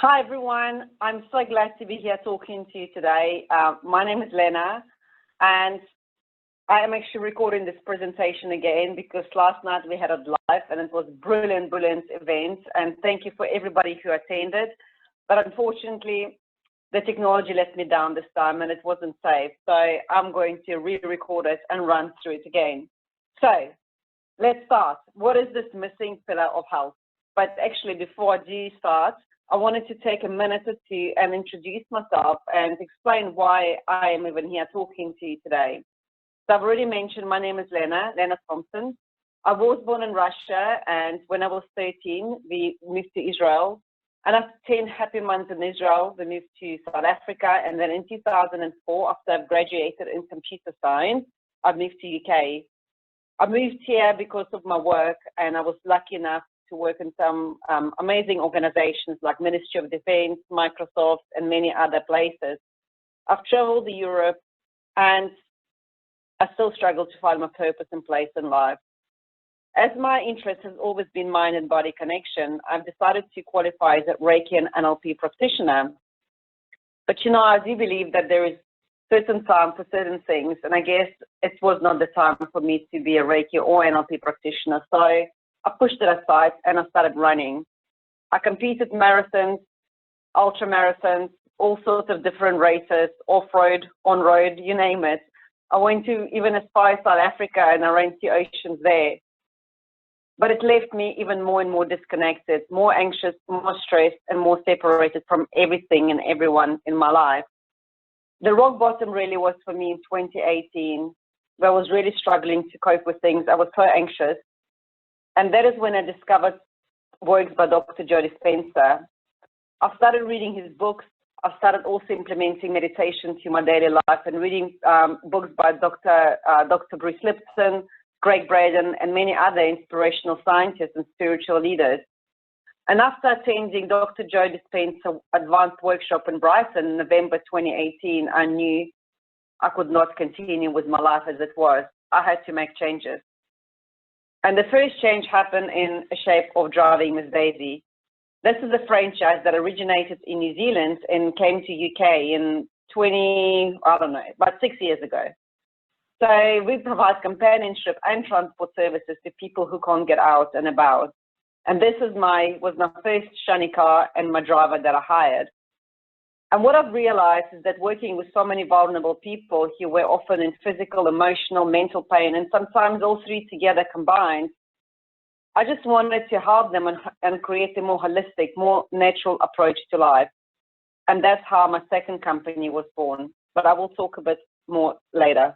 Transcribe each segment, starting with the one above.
Hi, everyone. I'm so glad to be here talking to you today. My name is Lena, and I am actually recording this presentation again because last night we had it live and it was brilliant event. And thank you for everybody who attended. But unfortunately, the technology let me down this time and it wasn't safe. So I'm going to re-record it and run through it again. So let's start. What is this missing pillar of health? But actually, before I do start, I wanted to take a minute or two and introduce myself and explain why I am even here talking to you today. So I've already mentioned my name is Lena Thompson. I was born in Russia, and when I was 13, we moved to Israel. And after 10 happy months in Israel, we moved to South Africa. And then in 2004, after I've graduated in computer science, I moved to UK. I moved here because of my work, and I was lucky enough to work in some amazing organizations like Ministry of Defense, Microsoft, and many other places. I've traveled to Europe, and I still struggle to find my purpose and place in life. As my interest has always been mind and body connection, I've decided to qualify as a Reiki and NLP practitioner. But I do believe that there is certain time for certain things, and I guess it was not the time for me to be a Reiki or NLP practitioner. So I pushed it aside and I started running. I competed marathons, ultra marathons, all sorts of different races, off-road, on-road, you name it. I went to even as far as South Africa and I ran the oceans there. But it left me even more and more disconnected, more anxious, more stressed, and more separated from everything and everyone in my life. The rock bottom really was for me in 2018, where I was really struggling to cope with things. I was so anxious. And that is when I discovered works by Dr. Joe Dispenza. I've started reading his books. I've started also implementing meditation to my daily life and reading books by Dr. Bruce Lipton, Greg Braden, and many other inspirational scientists and spiritual leaders. And after attending Dr. Joe Dispenza's advanced workshop in Brighton in November 2018, I knew I could not continue with my life as it was. I had to make changes. And the first change happened in the shape of Driving Miss Daisy. This is a franchise that originated in New Zealand and came to UK in about 6 years ago. So we provide companionship and transport services to people who can't get out and about. And this was my first shiny car and my driver that I hired. And what I've realized is that working with so many vulnerable people who were often in physical, emotional, mental pain, and sometimes all three together combined, I just wanted to help them and create a more holistic, more natural approach to life. And that's how my second company was born. But I will talk a bit more later.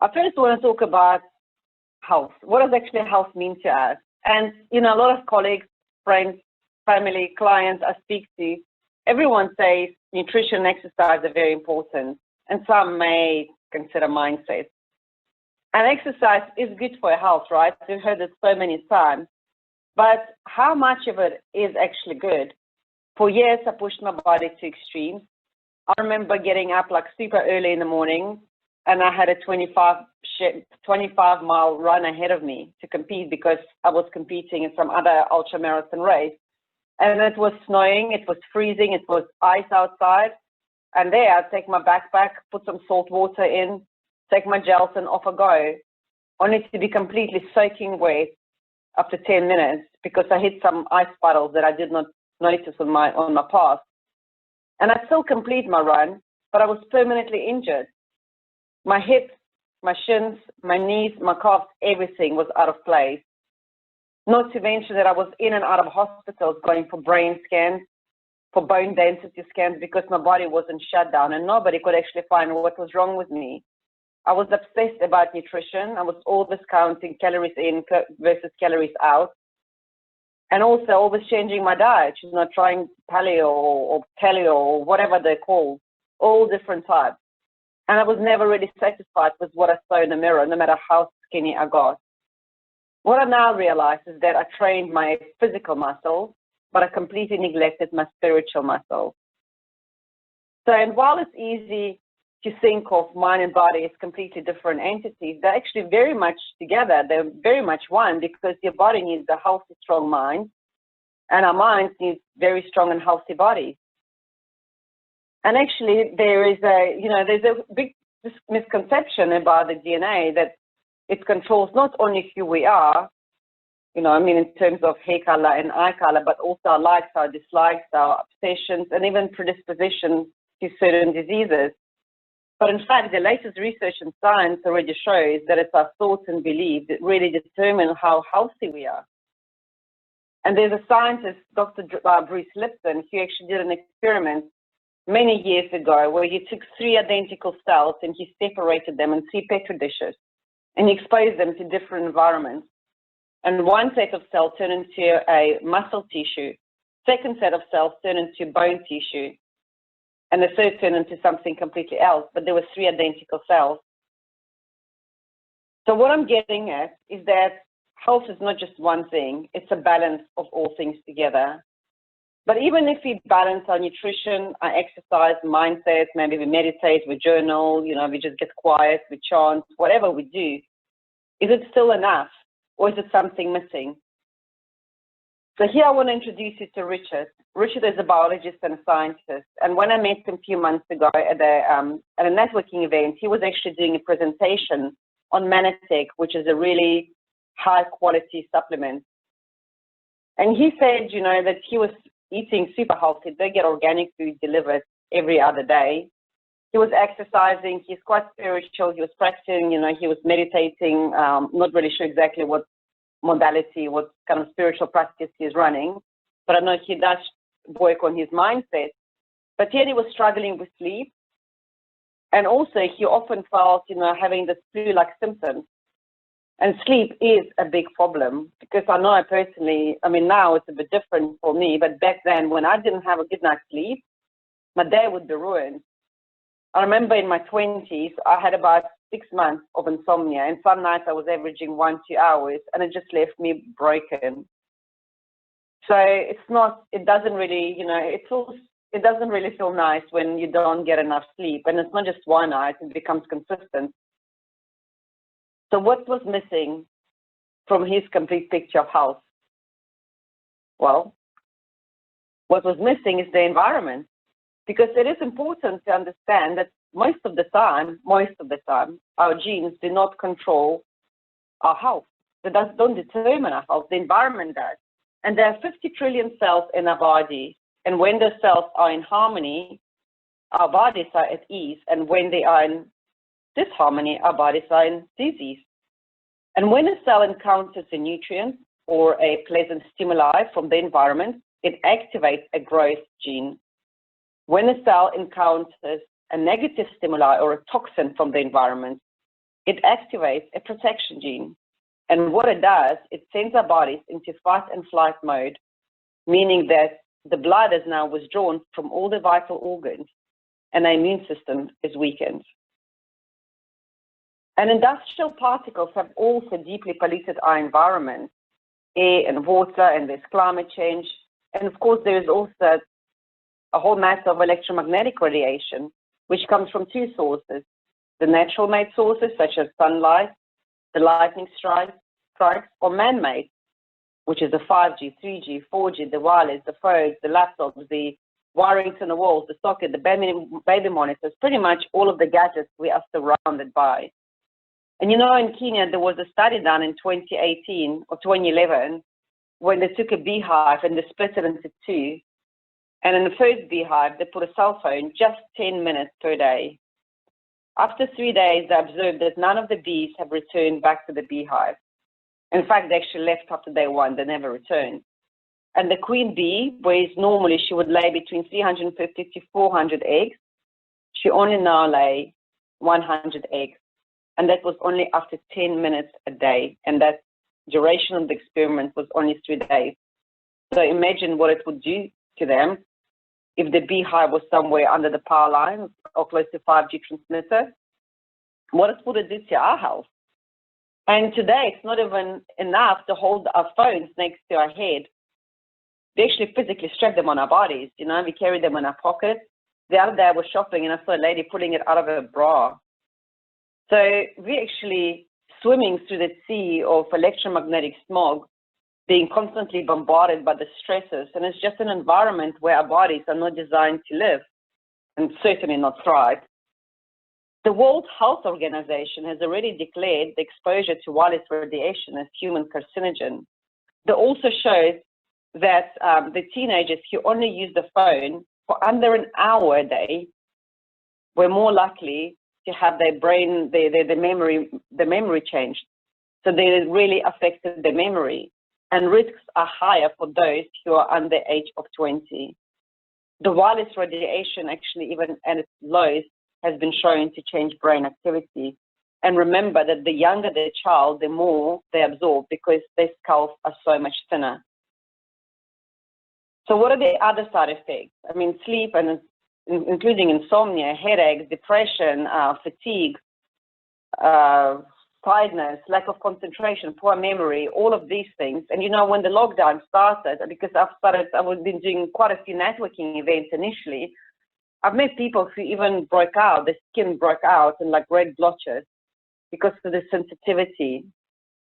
I first want to talk about health. What does actually health mean to us? And, a lot of colleagues, friends, family, clients I speak to, everyone says nutrition and exercise are very important, and some may consider mindset. And exercise is good for your health, right? We've heard it so many times. But how much of it is actually good? For years, I pushed my body to extremes. I remember getting up like super early in the morning, and I had a 25-mile run ahead of me to compete because I was competing in some other ultra-marathon race. And it was snowing, it was freezing, it was ice outside. And there, I'd take my backpack, put some salt water in, take my gels, and off I go, only to be completely soaking wet after 10 minutes because I hit some ice puddles that I did not notice on my path. And I still complete my run, but I was permanently injured. My hips, my shins, my knees, my calves, everything was out of place. Not to mention that I was in and out of hospitals going for brain scans, for bone density scans, because my body wasn't shut down and nobody could actually find what was wrong with me. I was obsessed about nutrition. I was always counting calories in versus calories out. And also always changing my diet, trying paleo or paleo or whatever they're called, all different types. And I was never really satisfied with what I saw in the mirror, no matter how skinny I got. What I now realize is that I trained my physical muscles, but I completely neglected my spiritual muscles. So, and while it's easy to think of mind and body as completely different entities, they're actually very much together. They're very much one because your body needs a healthy, strong mind, and our minds need very strong and healthy bodies. And actually, there's a big misconception about the DNA that it controls not only who we are, in terms of hair color and eye color, but also our likes, our dislikes, our obsessions, and even predisposition to certain diseases. But in fact, the latest research in science already shows that it's our thoughts and beliefs that really determine how healthy we are. And there's a scientist, Dr. Bruce Lipton, who actually did an experiment many years ago where he took 3 identical cells and he separated them in 3 petri dishes and he exposed them to different environments. And one set of cells turned into a muscle tissue, second set of cells turned into bone tissue, and the third turned into something completely else, but there were 3 identical cells. So what I'm getting at is that health is not just one thing, it's a balance of all things together. But even if we balance our nutrition, our exercise, mindset, maybe we meditate, we journal, we just get quiet, we chant, whatever we do, is it still enough? Or is it something missing? So here I want to introduce you to Richard. Richard is a biologist and a scientist. And when I met him a few months ago at a networking event, he was actually doing a presentation on Manatech, which is a really high quality supplement. And he said, that he was eating super healthy. They get organic food delivered every other day. He was exercising, he's quite spiritual, he was practicing, he was meditating, not really sure exactly what modality, what kind of spiritual practice he's running, but I know he does work on his mindset. But yet he was struggling with sleep, and also he often felt, having the flu-like symptoms. And sleep is a big problem, because I know I personally, now it's a bit different for me, but back then when I didn't have a good night's sleep, my day would be ruined. I remember in my 20s, I had about 6 months of insomnia, and some nights I was averaging 1-2 hours, and it just left me broken. So it doesn't really, it doesn't really feel nice when you don't get enough sleep, and it's not just one night, it becomes consistent. So what was missing from his complete picture of health? Well, what was missing is the environment. Because it is important to understand that most of the time, our genes do not control our health. They don't determine our health, the environment does. And there are 50 trillion cells in our body. And when those cells are in harmony, our bodies are at ease. And when they are in disharmony, our bodies are in disease. And when a cell encounters a nutrient or a pleasant stimuli from the environment, it activates a growth gene. When a cell encounters a negative stimuli or a toxin from the environment, it activates a protection gene. And what it does, it sends our bodies into fight and flight mode, meaning that the blood is now withdrawn from all the vital organs and the immune system is weakened. And industrial particles have also deeply polluted our environment, air and water, and there's climate change. And of course, there is also a whole mass of electromagnetic radiation, which comes from 2 sources: the natural-made sources, such as sunlight, the lightning strikes, or man-made, which is the 5G, 3G, 4G, the wireless, the phones, the laptops, the wirings in the walls, the socket, the baby monitors, pretty much all of the gadgets we are surrounded by. And in Kenya, there was a study done in 2018 or 2011 when they took a beehive and they split it into 2. And in the first beehive, they put a cell phone just 10 minutes per day. After 3 days, they observed that none of the bees have returned back to the beehive. In fact, they actually left after day 1. They never returned. And the queen bee, whereas normally she would lay between 350 to 400 eggs, she only now lay 100 eggs. And that was only after 10 minutes a day. And that duration of the experiment was only 3 days. So imagine what it would do to them if the beehive was somewhere under the power line or close to 5G transmitter. What would it do to our health? And today, it's not even enough to hold our phones next to our head. We actually physically strap them on our bodies. We carry them in our pockets. The other day I was shopping and I saw a lady pulling it out of her bra. So we're actually swimming through the sea of electromagnetic smog being constantly bombarded by the stresses, and it's just an environment where our bodies are not designed to live and certainly not thrive. The World Health Organization has already declared the exposure to wireless radiation as human carcinogen. That also shows that the teenagers who only use the phone for under an hour a day were more likely to have their brain, the memory changed. So they really affected their memory, and risks are higher for those who are under the age of 20. The wireless radiation, actually, even at its lows, has been shown to change brain activity. And remember that the younger the child, the more they absorb because their skulls are so much thinner. So what are the other side effects? I mean, sleep, and including insomnia, headaches, depression, fatigue, tiredness, lack of concentration, poor memory, all of these things. And when the lockdown started, because I've been doing quite a few networking events initially, I've met people who even broke out, their skin broke out in like red blotches because of the sensitivity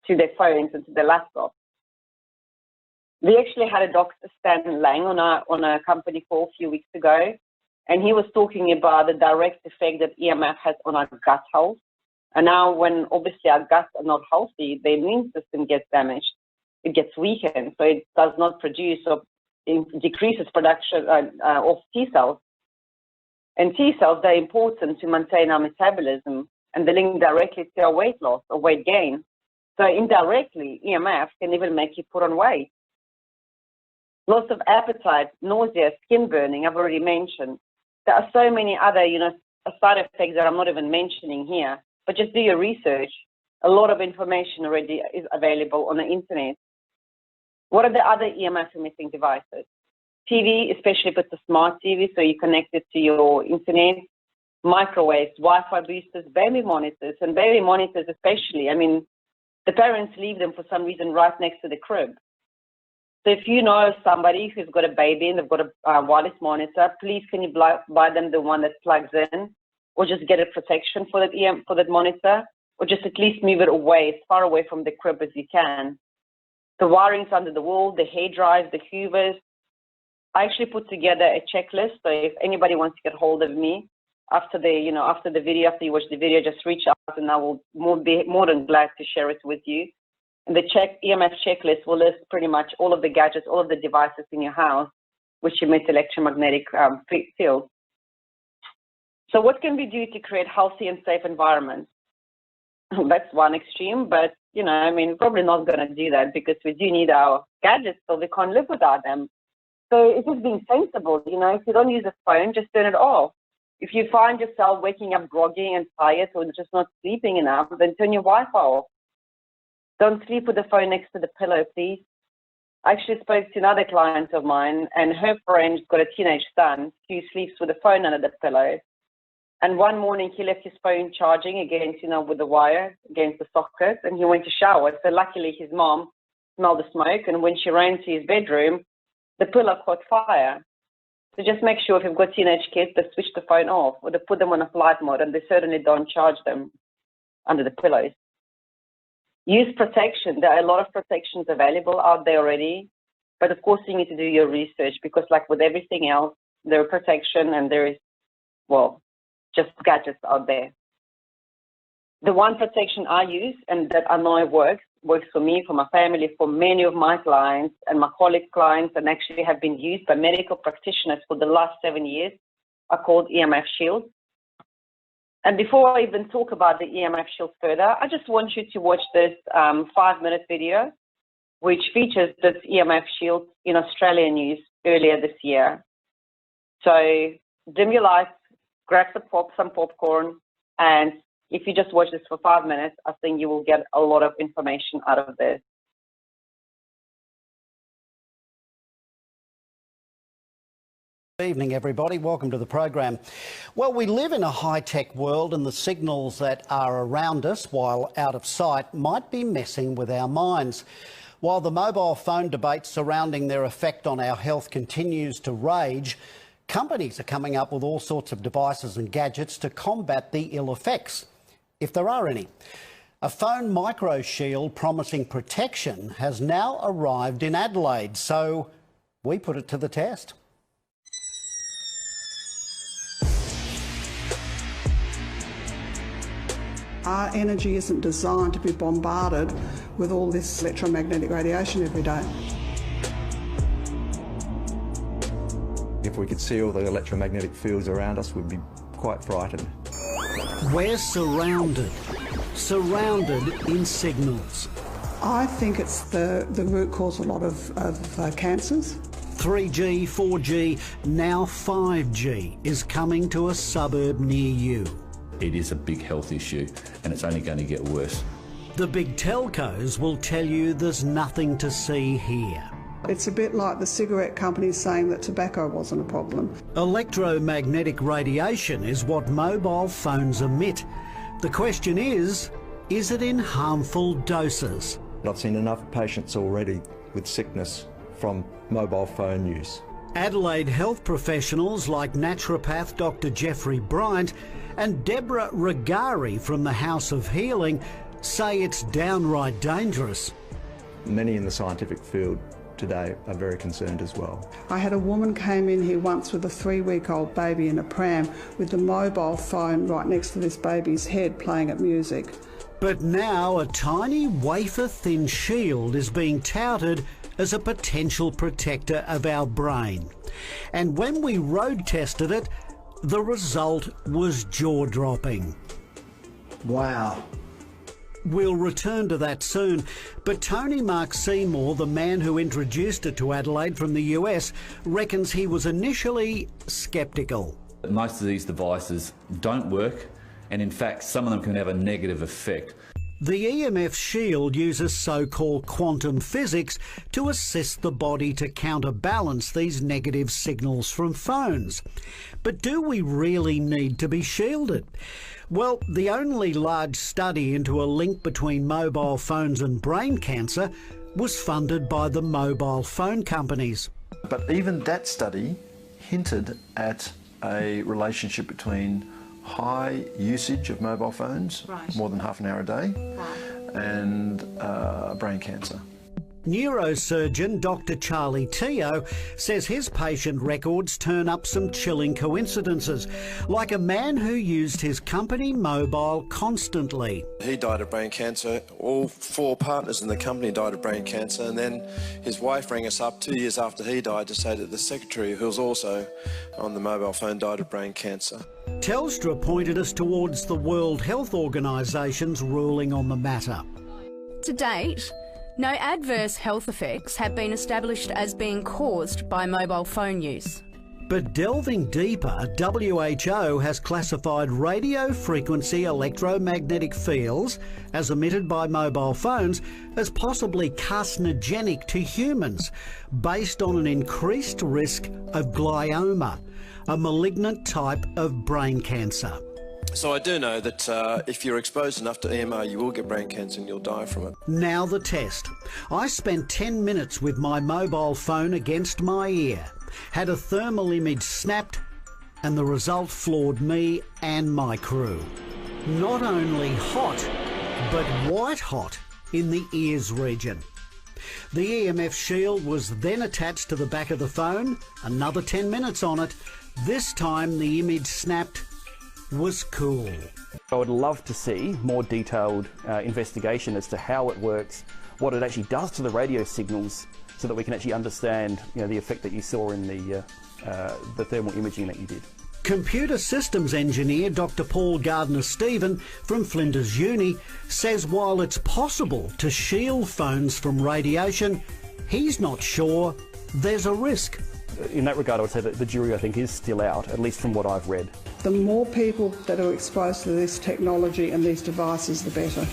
to their phones and to their laptops. We actually had a Dr. Stan Lang on a company call a few weeks ago, and he was talking about the direct effect that EMF has on our gut health. And now when obviously our guts are not healthy, the immune system gets damaged. It gets weakened, so it does not produce or decreases production of T cells. And T cells are important to maintain our metabolism, and they link directly to our weight loss or weight gain. So indirectly, EMF can even make you put on weight. Loss of appetite, nausea, skin burning, I've already mentioned. There are so many other, side effects that I'm not even mentioning here, but just do your research. A lot of information already is available on the internet. What are the other EMF emitting devices? TV, especially if it's a smart TV, so you connect it to your internet, microwaves, Wi-Fi boosters, baby monitors, and baby monitors especially. I mean, the parents leave them for some reason right next to the crib. So if you know somebody who's got a baby and they've got a wireless monitor, please can you buy them the one that plugs in, or just get a protection for that monitor, or just at least move it away, as far away from the crib as you can. The wirings under the wall, the hair dryers, the hoovers. I actually put together a checklist, so if anybody wants to get hold of me after the video, after you watch the video, just reach out and I will be more than glad to share it with you. And the EMF checklist will list pretty much all of the gadgets, all of the devices in your house which emit electromagnetic fields. So what can we do to create healthy and safe environments? That's one extreme, but probably not going to do that because we do need our gadgets, so we can't live without them. So it's just being sensible, if you don't use a phone, just turn it off. If you find yourself waking up groggy and tired or just not sleeping enough, then turn your Wi-Fi off. Don't sleep with the phone next to the pillow, please. I actually spoke to another client of mine, and her friend's got a teenage son who sleeps with the phone under the pillow. And one morning he left his phone charging against, with the wire against the socket, and he went to shower. So luckily his mom smelled the smoke, and when she ran to his bedroom, the pillow caught fire. So just make sure if you've got teenage kids, they switch the phone off or they put them on a flight mode, and they certainly don't charge them under the pillows. Use protection. There are a lot of protections available out there already, but of course you need to do your research because like with everything else, there is protection and there is, just gadgets out there. The one protection I use and that I know works for me, for my family, for many of my clients and my colleague clients, and actually have been used by medical practitioners for the last 7 years, are called EMF shields. And before I even talk about the EMF shields further, I just want you to watch this 5-minute video, which features this EMF shield in Australian news earlier this year. So dim your lights, grab some popcorn, and if you just watch this for 5 minutes, I think you will get a lot of information out of this. Good evening, everybody. Welcome to the program. Well, we live in a high-tech world, and the signals that are around us while out of sight might be messing with our minds. While the mobile phone debate surrounding their effect on our health continues to rage, companies are coming up with all sorts of devices and gadgets to combat the ill effects, if there are any. A phone micro shield promising protection has now arrived in Adelaide, so we put it to the test. Our energy isn't designed to be bombarded with all this electromagnetic radiation every day. If we could see all the electromagnetic fields around us, we'd be quite frightened. We're surrounded in signals. I think it's the root cause of a lot of cancers. 3G, 4G, now 5G is coming to a suburb near you. It is a big health issue and it's only going to get worse. The big telcos will tell you there's nothing to see here. It's a bit like the cigarette companies saying that tobacco wasn't a problem. Electromagnetic radiation is what mobile phones emit. The question is it in harmful doses? I've seen enough patients already with sickness from mobile phone use. Adelaide health professionals like naturopath Dr. Jeffrey Bryant and Deborah Regari from the House of Healing say it's downright dangerous. Many in the scientific field today are very concerned as well. I had a woman came in here once with a 3-week-old baby in a pram with the mobile phone right next to this baby's head playing at music. But now a tiny wafer-thin shield is being touted as a potential protector of our brain. And when we road tested it, the result was jaw-dropping. Wow. We'll return to that soon, but Tony Mark Seymour, the man who introduced it to Adelaide from the US, reckons he was initially sceptical. Most of these devices don't work, and in fact some of them can have a negative effect. The EMF shield uses so-called quantum physics to assist the body to counterbalance these negative signals from phones. But do we really need to be shielded? Well, the only large study into a link between mobile phones and brain cancer was funded by the mobile phone companies. But even that study hinted at a relationship between high usage of mobile phones, more than half an hour a day, and brain cancer. Neurosurgeon Dr. Charlie Teo says his patient records turn up some chilling coincidences, like a man who used his company mobile constantly. He died of brain cancer. All 4 partners in the company died of brain cancer, and then his wife rang us up 2 years after he died to say that the secretary, who was also on the mobile phone, died of brain cancer. Telstra pointed us towards the World Health Organisation's ruling on the matter. To date, no adverse health effects have been established as being caused by mobile phone use. But delving deeper, WHO has classified radio frequency electromagnetic fields as emitted by mobile phones as possibly carcinogenic to humans based on an increased risk of glioma, a malignant type of brain cancer. So I do know that if you're exposed enough to EMR, you will get brain cancer and you'll die from it. Now the test. I spent 10 minutes with my mobile phone against my ear, had a thermal image snapped, and the result floored me and my crew. Not only hot, but white hot in the ears region. The EMF shield was then attached to the back of the phone, another 10 minutes on it. This time the image snapped was cool. I would love to see more detailed investigation as to how it works, what it actually does to the radio signals, so that we can actually understand, the effect that you saw in the thermal imaging that you did. Computer systems engineer Dr. Paul Gardner-Stephen from Flinders Uni says while it's possible to shield phones from radiation, he's not sure there's a risk. In that regard, I would say that the jury, I think, is still out, at least from what I've read. The more people that are exposed to this technology and these devices, the better.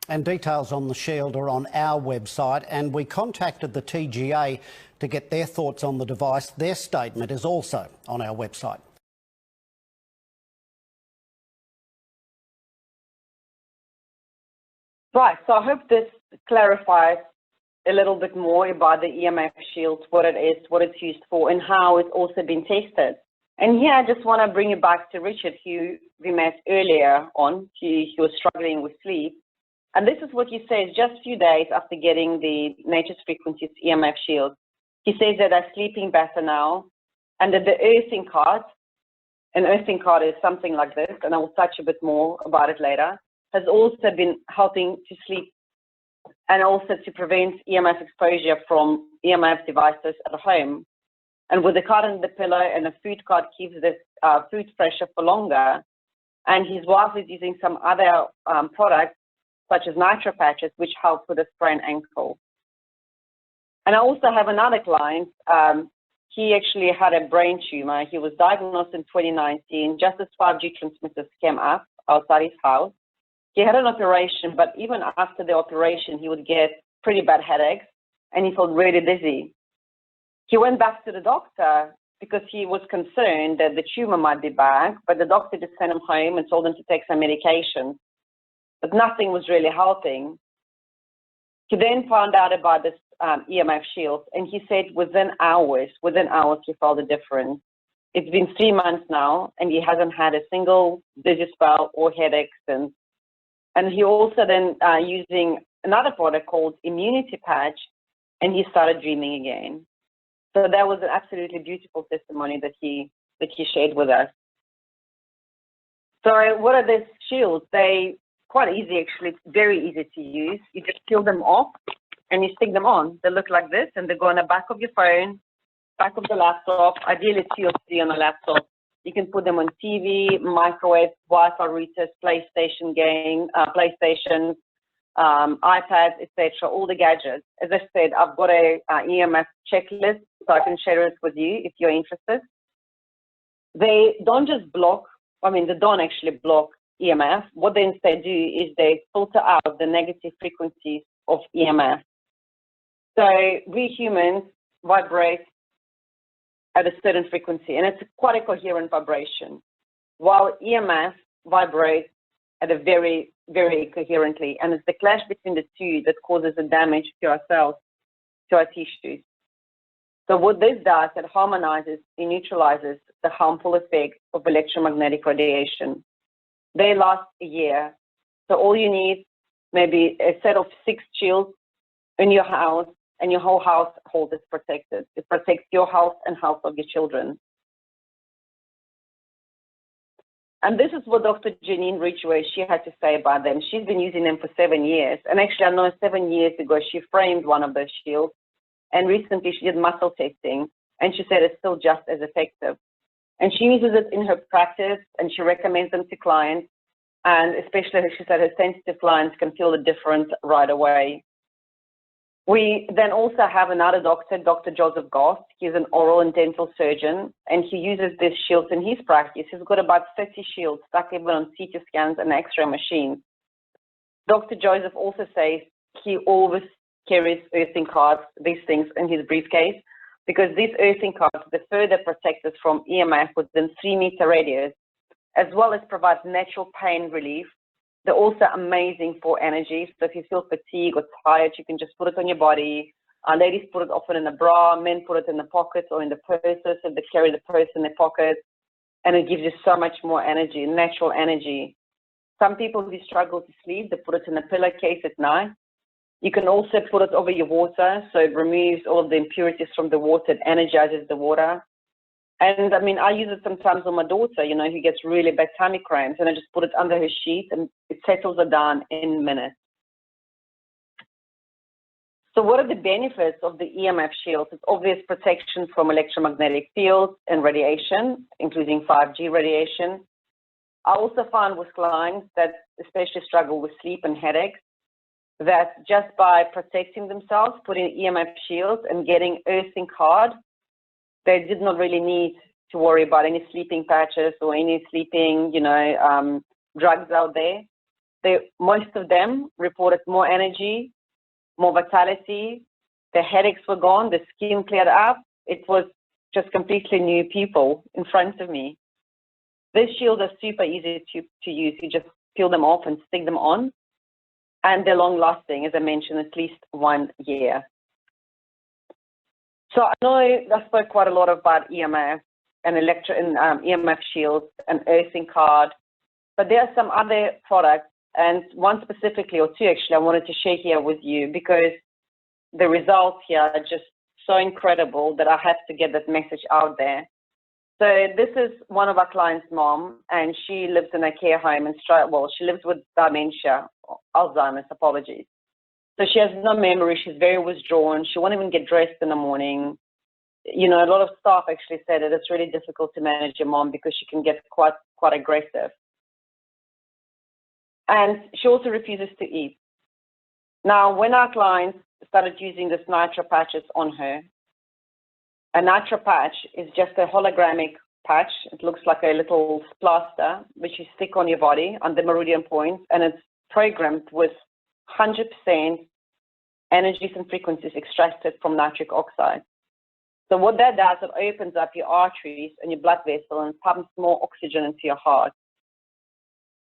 And details on the shield are on our website, and we contacted the TGA to get their thoughts on the device. Their statement is also on our website. Right, so I hope this clarifies a little bit more about the EMF shield, what it is, what it's used for, and how it's also been tested. And here I just want to bring you back to Richard, who we met earlier on. He was struggling with sleep. And this is what he says just a few days after getting the Nature's Frequencies EMF shield. He says that they're sleeping better now, and that the earthing card, an earthing card is something like this, and I will touch a bit more about it later, has also been helping to sleep and also to prevent EMF exposure from EMF devices at home. And with the card under the pillow and a food card keeps this food fresher for longer. And his wife is using some other products, such as nitro patches, which help with a sprained ankle. And I also have another client. He actually had a brain tumor. He was diagnosed in 2019, just as 5G transmitters came up outside his house. He had an operation, but even after the operation, he would get pretty bad headaches, and he felt really dizzy. He went back to the doctor because he was concerned that the tumor might be back, but the doctor just sent him home and told him to take some medication. But nothing was really helping. He then found out about this EMF shield, and he said within hours he felt a difference. It's been 3 months now, and he hasn't had a single dizzy spell or headache since. And he also then using another product called Immunity Patch, and he started dreaming again. So that was an absolutely beautiful testimony that he shared with us. So what are these shields? They quite easy, actually. It's very easy to use. You just peel them off and you stick them on. They look like this, and they go on the back of your phone, back of the laptop, ideally 2 or 3 on a laptop. You can put them on TV, microwave, Wi-Fi routers, PlayStation game, PlayStation, iPads, etc. All the gadgets. As I said, I've got a EMF checklist, so I can share it with you if you're interested. They don't just block. They don't actually block EMF. What they instead do is they filter out the negative frequencies of EMF. So we humans vibrate at a certain frequency, and it's quite a coherent vibration, while EMF vibrates at a very, very coherently, and it's the clash between the two that causes the damage to our cells, to our tissues. So what this does, it harmonizes and neutralizes the harmful effects of electromagnetic radiation. They last a year, so all you need maybe a set of 6 shields in your house, and your whole household is protected. It protects your health and health of your children. And this is what Dr. Janine Ridgway, she had to say about them. She's been using them for 7 years. And actually, I know 7 years ago, she framed one of those shields. And recently, she did muscle testing. And she said it's still just as effective. And she uses it in her practice, and she recommends them to clients. And especially, she said her sensitive clients can feel the difference right away. We then also have another doctor, Dr. Joseph Goss. He's an oral and dental surgeon, and he uses these shields in his practice. He's got about 30 shields stuck even on CT scans and X-ray machines. Dr. Joseph also says he always carries earthing cards, these things, in his briefcase, because these earthing cards, they further protect us from EMF within 3-meter radius, as well as provide natural pain relief. They're also amazing for energy. So if you feel fatigued or tired, you can just put it on your body. Ladies put it often in the bra, men put it in the pockets or in the purses, so they carry the purse in their pocket, and it gives you so much more energy, natural energy. Some people who struggle to sleep, they put it in a pillowcase at night. You can also put it over your water, so it removes all of the impurities from the water, it energizes the water. And I use it sometimes on my daughter, who gets really bad tummy cramps, and I just put it under her sheet and it settles her down in minutes. So what are the benefits of the EMF shields? It's obvious protection from electromagnetic fields and radiation, including 5G radiation. I also find with clients that especially struggle with sleep and headaches, that just by protecting themselves, putting EMF shields and getting earthing card, they did not really need to worry about any sleeping patches or any sleeping, drugs out there. Most of them reported more energy, more vitality. The headaches were gone, the skin cleared up. It was just completely new people in front of me. These shields are super easy to use. You just peel them off and stick them on. And they're long lasting, as I mentioned, at least 1 year. So I know I spoke quite a lot about EMF, and EMF shields, an earthing card. But there are some other products, and one specifically, or two actually, I wanted to share here with you because the results here are just so incredible that I have to get that message out there. So this is one of our clients' mom, and she lives in a care home she lives with dementia, Alzheimer's, apologies. So she has no memory, she's very withdrawn, she won't even get dressed in the morning. You know, a lot of staff actually said that it's really difficult to manage your mom because she can get quite aggressive. And she also refuses to eat. Now, when our clients started using this nitro patches on her, a nitro patch is just a hologramic patch. It looks like a little plaster which you stick on your body on the meridian points, and it's programmed with 100% energies and frequencies extracted from nitric oxide. So what that does, it opens up your arteries and your blood vessel and pumps more oxygen into your heart.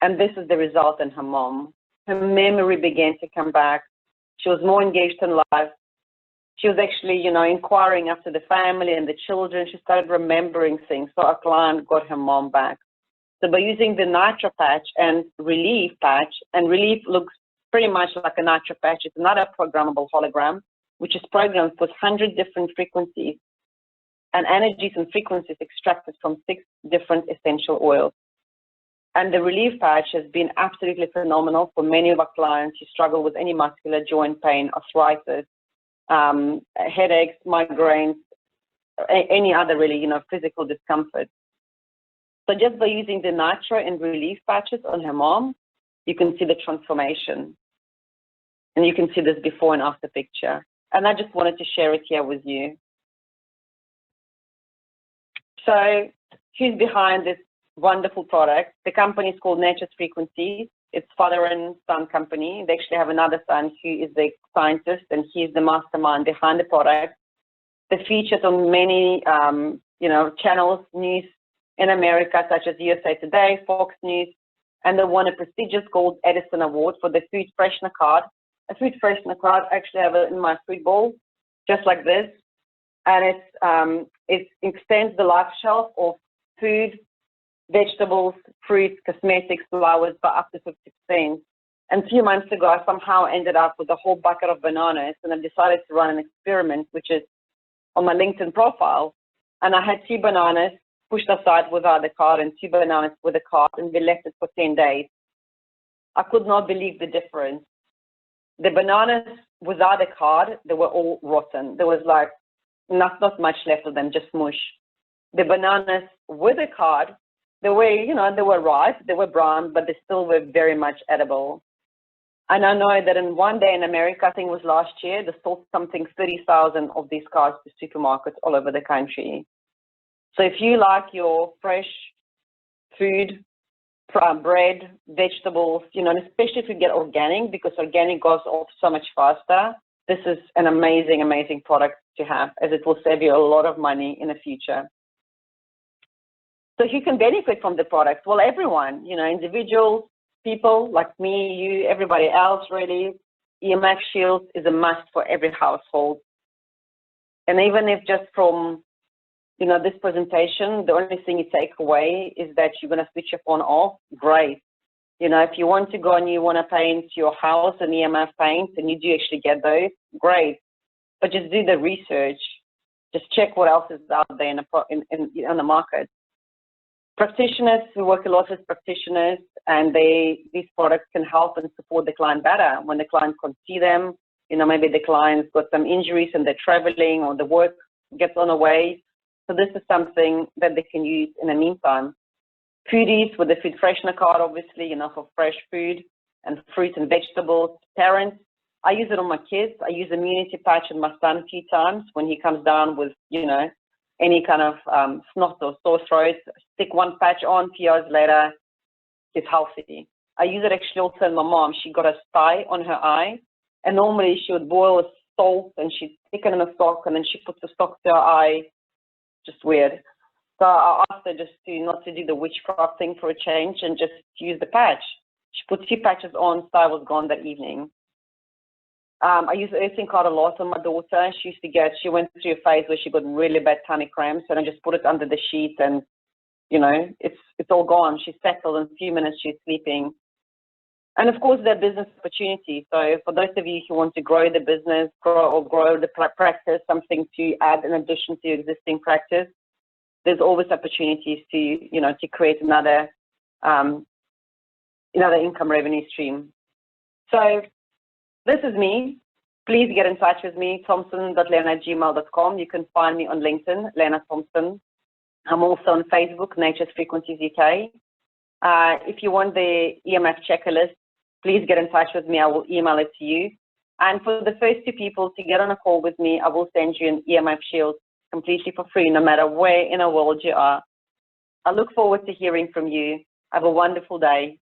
And this is the result in her mom. Her memory began to come back. She was more engaged in life. She was actually, you know, inquiring after the family and the children. She started remembering things. So our client got her mom back. So by using the nitro patch and relief patch, and relief looks pretty much like a nitro patch. It's another programmable hologram, which is programmed with 100 different frequencies and energies and frequencies extracted from 6 different essential oils. And the relief patch has been absolutely phenomenal for many of our clients who struggle with any muscular joint pain, arthritis, headaches, migraines, any other really, you know, physical discomfort. So just by using the nitro and relief patches on her mom, you can see the transformation. And you can see this before and after picture. And I just wanted to share it here with you. So who's behind this wonderful product? The company is called Nature's Frequencies. It's father and son company. They actually have another son who is the scientist, and he's the mastermind behind the product. They're featured on many, you know, channels, news in America, such as USA Today, Fox News, and they won a prestigious Gold Edison Award for the food freshener card. A food freshener card, I actually have it in my food bowl, just like this, and it extends the life shelf of food, vegetables, fruits, cosmetics, flowers by up to 50%. And a few months ago, I somehow ended up with a whole bucket of bananas, and I've decided to run an experiment, which is on my LinkedIn profile. And I had 2 bananas pushed aside without the card and 2 bananas with a card, and we left it for 10 days. I could not believe the difference. The bananas without a card, they were all rotten. There was like not much left of them, just mush. The bananas with a card, they were, you know, they were ripe, they were brown, but they still were very much edible. And I know that in one day in America, I think it was last year, they sold something 30,000 of these cards to supermarkets all over the country. So if you like your fresh food, bread, vegetables, you know, and especially if you get organic, because organic goes off so much faster, this is an amazing, amazing product to have, as it will save you a lot of money in the future. So who can benefit from the product? Well, everyone, you know, individuals, people like me, you, everybody else really. EMF shields is a must for every household. And even if just from, you know, this presentation, the only thing you take away is that you're going to switch your phone off, great. You know, if you want to go and you want to paint your house and EMF paint, and you do actually get those, great. But just do the research. Just check what else is out there in the market. Practitioners, we work a lot with practitioners, and these products can help and support the client better when the client can't see them. You know, maybe the client's got some injuries and they're traveling, or the work gets on the way. So this is something that they can use in the meantime. Foodies with the food freshener card, obviously, you know, for fresh food and fruits and vegetables. Parents, I use it on my kids. I use immunity patch on my son a few times when he comes down with, you know, any kind of snot or sore throat. Stick one patch on, 2 hours later, he's healthy. I use it actually also on my mom. She got a sty on her eye, and normally she would boil salt and she'd stick it in a sock, and then she puts the sock to her eye. Just weird. So I asked her just not to do the witchcraft thing for a change and just use the patch. She put 2 patches on, sty was gone that evening. I use earthing card a lot on my daughter. She went through a phase where she got really bad tummy cramps, and I just put it under the sheet, and you know, it's all gone. She's settled. In a few minutes, she's sleeping. And of course, there are business opportunities. So for those of you who want to grow the business, grow the practice, something to add in addition to your existing practice, there's always opportunities to, you know, to create another income revenue stream. So this is me. Please get in touch with me, thompson.lena@gmail.com. You can find me on LinkedIn, Lena Thompson. I'm also on Facebook, Nature's Frequencies UK. If you want the EMF checklist, please get in touch with me. I will email it to you. And for the first 2 people to get on a call with me, I will send you an EMF shield completely for free, no matter where in the world you are. I look forward to hearing from you. Have a wonderful day.